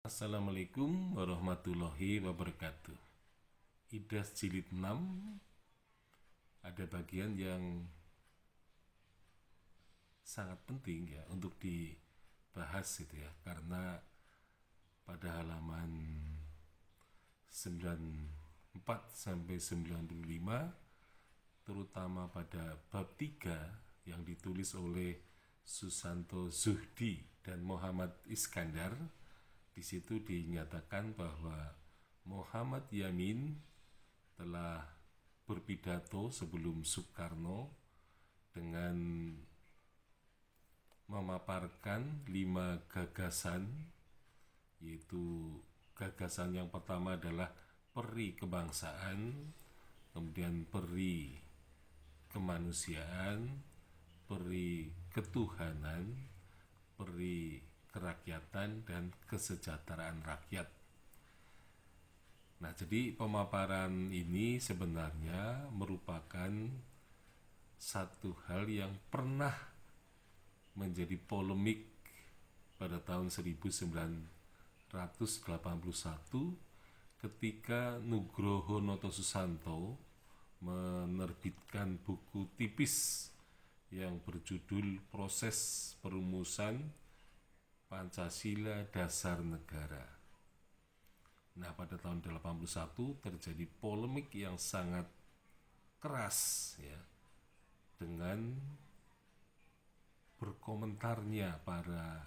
Assalamualaikum warahmatullahi wabarakatuh. IDAS jilid 6 ada bagian yang sangat penting ya untuk dibahas gitu ya, karena pada halaman 94 sampai 95, terutama pada bab 3 yang ditulis oleh Susanto Zuhdi dan Muhammad Iskandar, di situ dinyatakan bahwa Muhammad Yamin telah berpidato sebelum Soekarno dengan memaparkan 5 gagasan, yaitu gagasan yang pertama adalah peri kebangsaan, kemudian peri kemanusiaan, peri ketuhanan, peri kerakyatan, dan kesejahteraan rakyat. Nah, jadi pemaparan ini sebenarnya merupakan satu hal yang pernah menjadi polemik pada tahun 1981 ketika Nugroho Notosusanto menerbitkan buku tipis yang berjudul Proses Perumusan Pancasila Dasar Negara. Nah, pada tahun 81 terjadi polemik yang sangat keras ya, dengan berkomentarnya para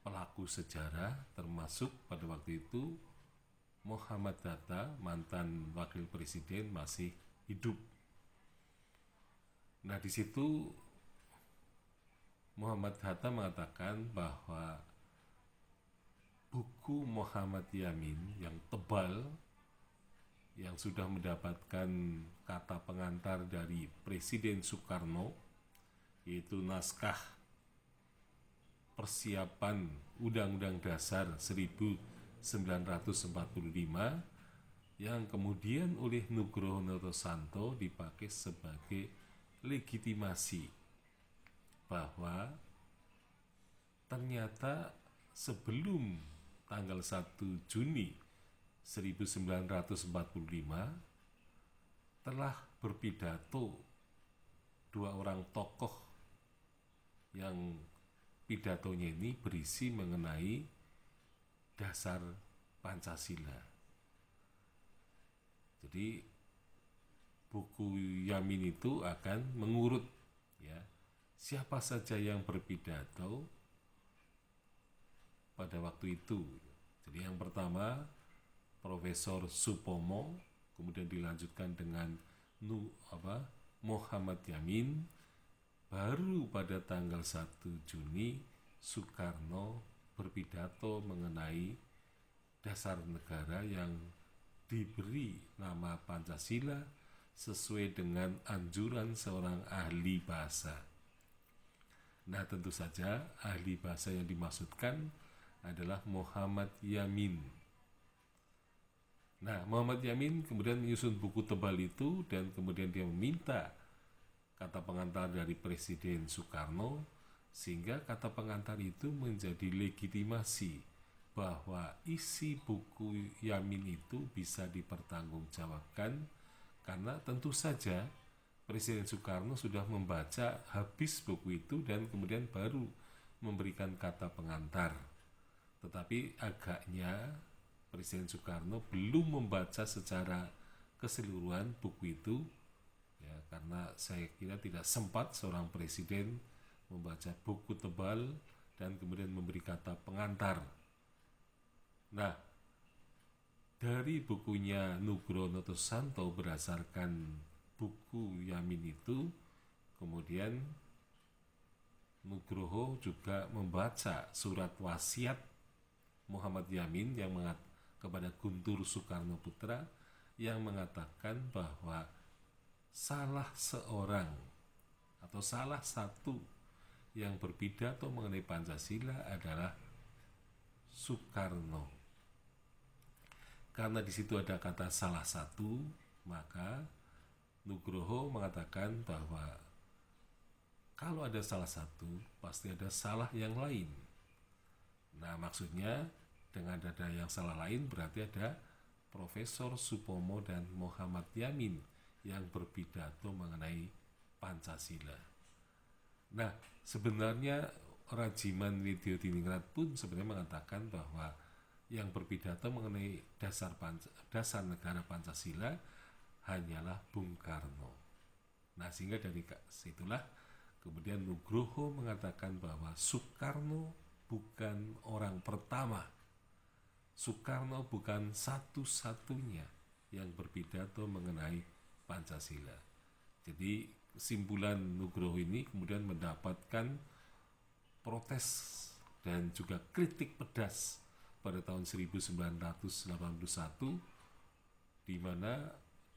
pelaku sejarah, termasuk pada waktu itu Muhammad Hatta, mantan wakil presiden, masih hidup. Nah, di situ Muhammad Hatta mengatakan bahwa buku Muhammad Yamin yang tebal, yang sudah mendapatkan kata pengantar dari Presiden Soekarno, yaitu naskah persiapan Undang-Undang Dasar 1945, yang kemudian oleh Nugroho Notosusanto dipakai sebagai legitimasi bahwa ternyata sebelum tanggal 1 Juni 1945 telah berpidato 2 orang tokoh yang pidatonya ini berisi mengenai dasar Pancasila. Jadi buku Yamin itu akan mengurut ya, siapa saja yang berpidato pada waktu itu. Jadi yang pertama Profesor Supomo, kemudian dilanjutkan dengan Muhammad Yamin, baru pada tanggal 1 Juni Soekarno berpidato mengenai dasar negara yang diberi nama Pancasila sesuai dengan anjuran seorang ahli bahasa. Nah, tentu saja ahli bahasa yang dimaksudkan adalah Muhammad Yamin. Nah, Muhammad Yamin kemudian menyusun buku tebal itu, dan kemudian dia meminta kata pengantar dari Presiden Soekarno, sehingga kata pengantar itu menjadi legitimasi bahwa isi buku Yamin itu bisa dipertanggungjawabkan, karena tentu saja Presiden Soekarno sudah membaca habis buku itu dan kemudian baru memberikan kata pengantar. Tetapi agaknya Presiden Soekarno belum membaca secara keseluruhan buku itu ya, karena saya kira tidak sempat seorang presiden membaca buku tebal dan kemudian memberi kata pengantar. Nah, dari bukunya Nugroho Notosusanto berdasarkan buku Yamin itu, kemudian Nugroho juga membaca surat wasiat Muhammad Yamin yang kepada Guntur Soekarno Putra, yang mengatakan bahwa salah seorang atau salah satu yang berpidato mengenai Pancasila adalah Soekarno. Karena di situ ada kata salah satu, maka Nugroho mengatakan bahwa kalau ada salah satu, pasti ada salah yang lain. Nah, maksudnya dengan ada yang salah lain berarti ada Profesor Supomo dan Muhammad Yamin yang berpidato mengenai Pancasila. Nah, sebenarnya Rajiman Widyodiningrat pun sebenarnya mengatakan bahwa yang berpidato mengenai dasar negara Pancasila hanyalah Bung Karno. Nah, sehingga dari situlah kemudian Nugroho mengatakan bahwa Soekarno bukan orang pertama, Soekarno bukan satu-satunya yang berpidato mengenai Pancasila. Jadi kesimpulan Nugroho ini kemudian mendapatkan protes dan juga kritik pedas pada tahun 1981, di mana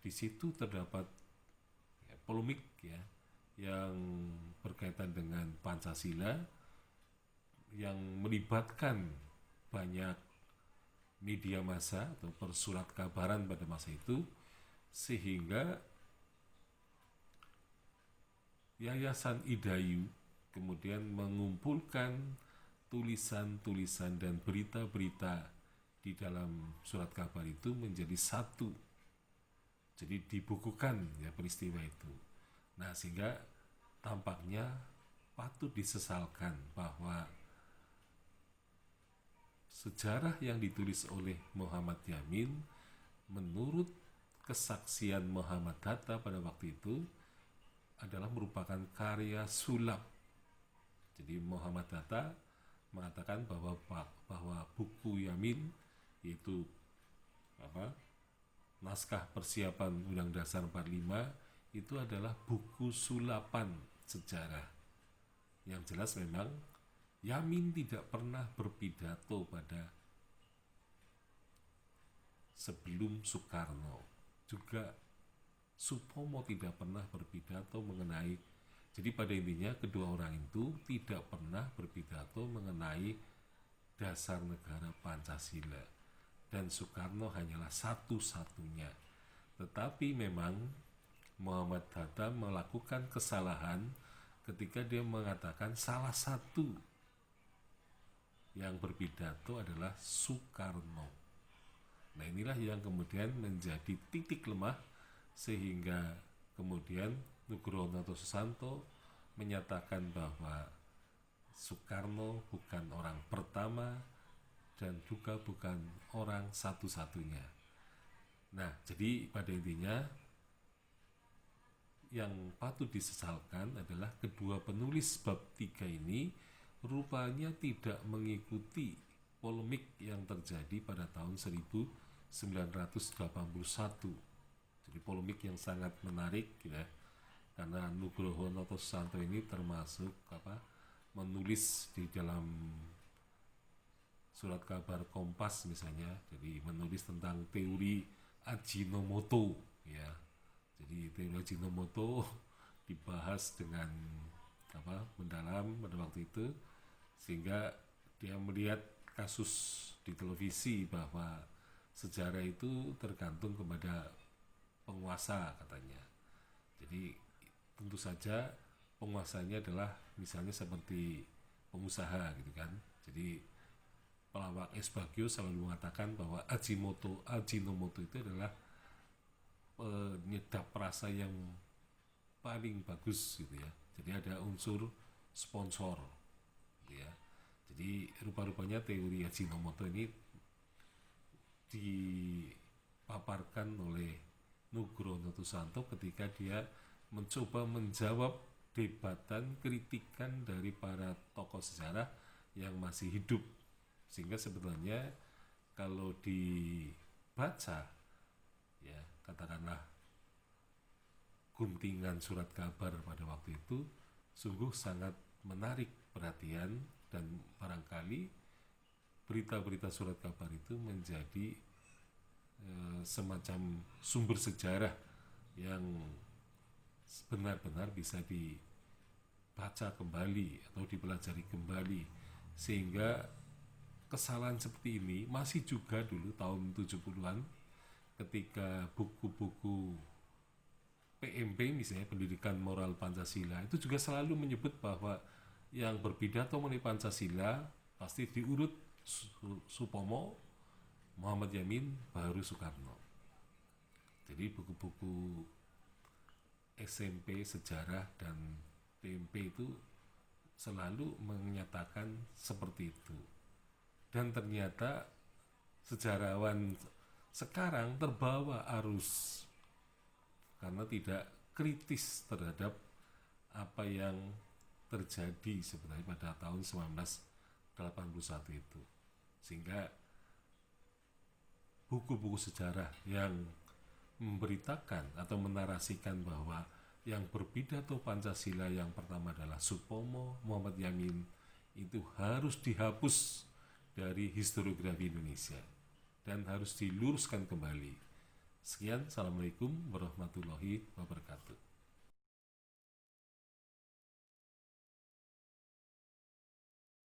di situ terdapat polemik ya yang berkaitan dengan Pancasila yang melibatkan banyak media massa atau persurat kabaran pada masa itu, sehingga Yayasan Idayu kemudian mengumpulkan tulisan-tulisan dan berita-berita di dalam surat kabar itu menjadi satu. Jadi dibukukan ya peristiwa itu. Nah, sehingga tampaknya patut disesalkan bahwa sejarah yang ditulis oleh Muhammad Yamin menurut kesaksian Muhammad Hatta pada waktu itu adalah merupakan karya sulap. Jadi Muhammad Hatta mengatakan bahwa buku Yamin, yaitu naskah persiapan Undang Dasar 45, itu adalah buku sulapan sejarah. Yang jelas memang Yamin tidak pernah berpidato pada sebelum Soekarno. Juga Supomo tidak pernah berpidato mengenai. Jadi pada intinya kedua orang itu tidak pernah berpidato mengenai dasar negara Pancasila, dan Soekarno hanyalah satu-satunya. Tetapi memang Muhammad Hatta melakukan kesalahan ketika dia mengatakan salah satu yang berpidato adalah Soekarno. Nah, inilah yang kemudian menjadi titik lemah, sehingga kemudian Nugroho Susanto menyatakan bahwa Soekarno bukan orang pertama dan juga bukan orang satu-satunya. Nah, jadi pada intinya yang patut disesalkan adalah kedua penulis bab 3 ini rupanya tidak mengikuti polemik yang terjadi pada tahun 1981. Jadi polemik yang sangat menarik ya, karena Nugroho Susanto ini termasuk menulis di dalam surat kabar Kompas misalnya, jadi menulis tentang teori Ajinomoto ya. Jadi teori Ajinomoto dibahas dengan mendalam pada waktu itu, sehingga dia melihat kasus di televisi bahwa sejarah itu tergantung kepada penguasa katanya. Jadi tentu saja penguasanya adalah misalnya seperti pengusaha gitu kan. Jadi pelawak S. Bagio selalu mengatakan bahwa Ajinomoto itu adalah penyedap rasa yang paling bagus gitu ya. Jadi ada unsur sponsor gitu ya. Jadi rupa-rupanya teori Ajinomoto ini dipaparkan oleh Nugroho Susanto ketika dia mencoba menjawab debatan kritikan dari para tokoh sejarah yang masih hidup, sehingga sebetulnya kalau dibaca ya katakanlah guntingan surat kabar pada waktu itu sungguh sangat menarik perhatian, dan barangkali berita-berita surat kabar itu menjadi semacam sumber sejarah yang benar-benar bisa dibaca kembali atau dipelajari kembali, sehingga kesalahan seperti ini masih juga dulu tahun 70-an ketika buku-buku PMP misalnya Pendidikan Moral Pancasila itu juga selalu menyebut bahwa yang berpidato mengenai Pancasila pasti diurut Supomo, Muhammad Yamin, baru Soekarno. Jadi buku-buku SMP sejarah dan PMP itu selalu menyatakan seperti itu. Dan ternyata sejarawan sekarang terbawa arus karena tidak kritis terhadap apa yang terjadi sebenarnya pada tahun 1981 itu. Sehingga buku-buku sejarah yang memberitakan atau menarasikan bahwa yang berpidato Pancasila yang pertama adalah Supomo, Muhammad Yamin, itu harus dihapus dari historiografi Indonesia dan harus diluruskan kembali. Sekian, Assalamualaikum warahmatullahi wabarakatuh.